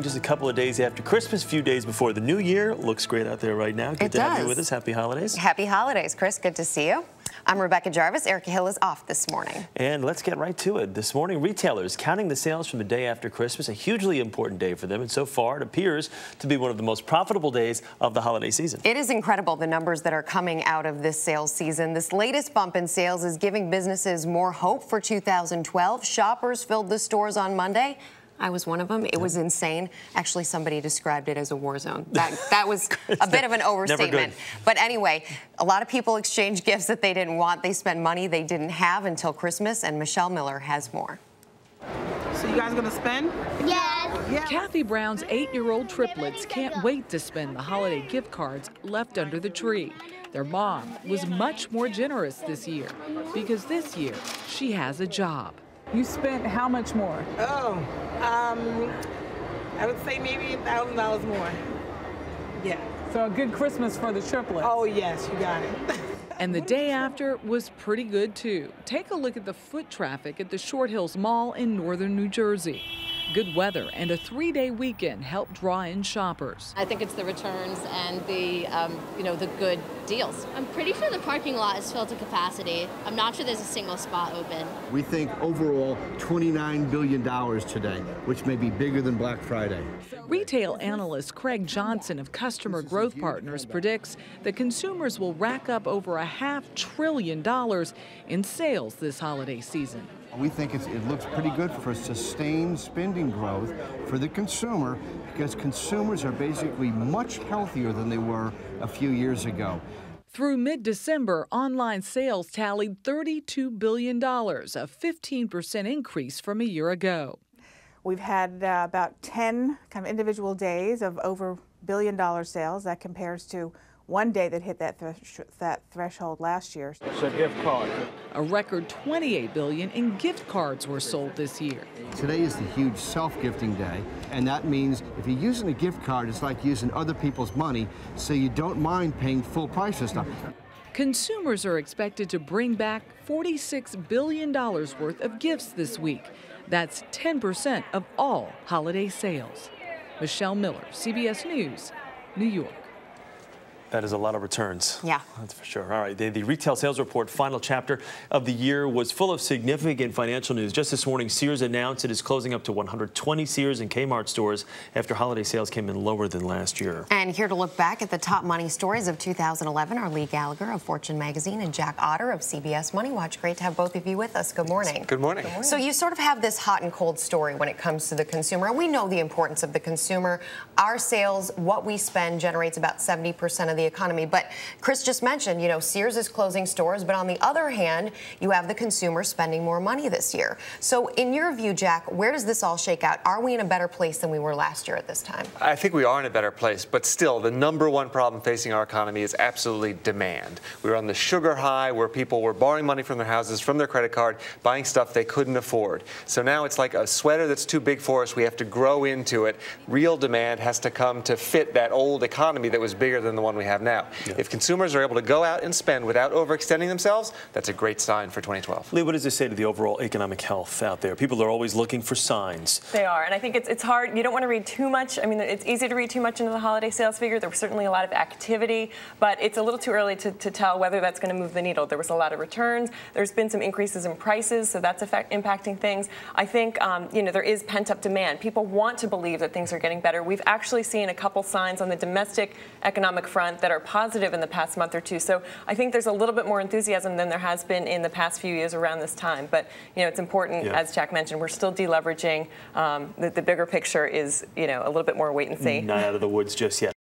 Just a couple of days after Christmas, a few days before the new year. Looks great out there right now. Good to have you with us. Happy holidays. Happy holidays, Chris. Good to see you. I'm Rebecca Jarvis. Erica Hill is off this morning. And let's get right to it. This morning, retailers counting the sales from the day after Christmas, a hugely important day for them. And so far, it appears to be one of the most profitable days of the holiday season. It is incredible, the numbers that are coming out of this sales season. This latest bump in sales is giving businesses more hope for 2012. Shoppers filled the stores on Monday. I was one of them. It was insane. Actually, somebody described it as a war zone. That was a bit of an overstatement. But anyway, a lot of people exchanged gifts that they didn't want. They spent money they didn't have until Christmas, and Michelle Miller has more. So you guys gonna spend? Yes. Yeah. Kathy Brown's 8-year-old triplets can't wait to spend the holiday gift cards left under the tree. Their mom was much more generous this year because this year she has a job. You spent how much more? Oh, I would say maybe $1,000 more. Yeah. So a good Christmas for the triplets. Oh yes, you got it. And the day after was pretty good too. Take a look at the foot traffic at the Short Hills Mall in northern New Jersey. Good weather and a 3-day weekend helped draw in shoppers. I think it's the returns and the, the good deals. I'm pretty sure the parking lot is filled to capacity. I'm not sure there's a single spot open. We think overall $29 billion today, which may be bigger than Black Friday. Retail analyst Craig Johnson of Customer Growth Partners predicts that consumers will rack up over $500 billion in sales this holiday season. We think it looks pretty good for sustained spending growth for the consumer because consumers are basically much healthier than they were a few years ago. Through mid-December, online sales tallied $32 billion, a 15% increase from a year ago. We've had about 10 kind of individual days of over $1 billion sales. That compares to one day that hit that threshold last year. It's a gift card. A record $28 billion in gift cards were sold this year. Today is the huge self-gifting day, and that means if you're using a gift card, it's like using other people's money, so you don't mind paying full price for stuff. Consumers are expected to bring back $46 billion worth of gifts this week. That's 10% of all holiday sales. Michelle Miller, CBS News, New York. That is a lot of returns. Yeah. That's for sure. All right. The retail sales report final chapter of the year was full of significant financial news. Just this morning, Sears announced it is closing up to 120 Sears and Kmart stores after holiday sales came in lower than last year. And here to look back at the top money stories of 2011 are Lee Gallagher of Fortune Magazine and Jack Otter of CBS Money Watch. Great to have both of you with us. Good morning. Good morning. So you sort of have this hot and cold story when it comes to the consumer. And we know the importance of the consumer. Our sales, what we spend, generates about 70% of the economy. But Chris just mentioned, Sears is closing stores, but on the other hand, you have the consumer spending more money this year. So in your view, Jack, where does this all shake out? Are we in a better place than we were last year at this time? I think we are in a better place, but still, the #1 problem facing our economy is absolutely demand. We were on the sugar high where people were borrowing money from their houses, from their credit card, buying stuff they couldn't afford. So now it's like a sweater that's too big for us. We have to grow into it. Real demand has to come to fit that old economy that was bigger than the one we have now. Yeah. If consumers are able to go out and spend without overextending themselves, that's a great sign for 2012. Lee, what does this say to the overall economic health out there? People are always looking for signs. They are, and I think it's hard. You don't want to read too much. I mean, it's easy to read too much into the holiday sales figure. There was certainly a lot of activity, but it's a little too early to tell whether that's going to move the needle. There was a lot of returns. There's been some increases in prices, so that's impacting things. I think, there is pent-up demand. People want to believe that things are getting better. We've actually seen a couple signs on the domestic economic front that are positive in the past month or two. So I think there's a little bit more enthusiasm than there has been in the past few years around this time. But, it's important, as Jack mentioned, we're still deleveraging. The bigger picture is, a little bit more wait and see. Not out of the woods just yet.